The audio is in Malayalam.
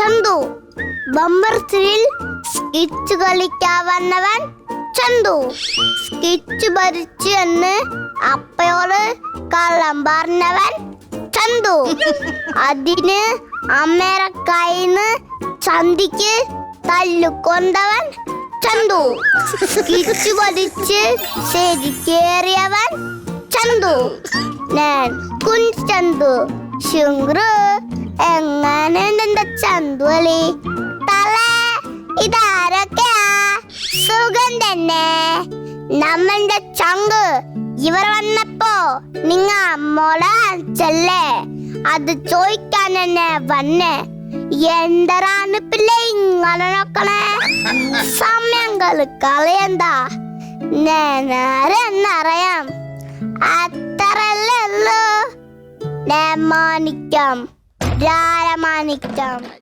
ചന്തു. ബമ്പർ ത്രിൽ സ്കിച്ച് കളിക്കാൻ വന്നവൻ ചന്തു. സ്കിച്ച് ഭരിച്ചു എന്ന് അപ്പയോട് കള്ളം പറഞ്ഞവൻ ചന്തു. അതിന് അമ്മയുടെ കയ്യിന്ന് ചന്തിക്ക് തല്ലുകൊണ്ടവൻ ചന്തു. സ്കിച്ച് ഭരിച്ച് ശരിക്കേറിയവൻ ചന്തു. ഞാൻ കുഞ്ചന്തു. ശുങ്ക്രു എങ്ങനെയുണ്ട് ചന്തു അലി? തല ഇതാരൊക്കെയാ? സുഖം തന്നെ. നമ്മന്റെ ചങ്ക് ഇവർ വന്നപ്പോ നിങ്ങ അമ്മോടെ ചെല്ലേ അത് ചോദിക്കാൻ തന്നെ വന്നേ. എന്തരാണ് പിള്ളേ ഇങ്ങനെ നോക്കണേ? സമയങ്ങൾ കളയണ്ട. ഞാനറിയാം. അത്രല്ലേ ഉള്ളൂ. മാണിക്യം രാരമാണിക്യം.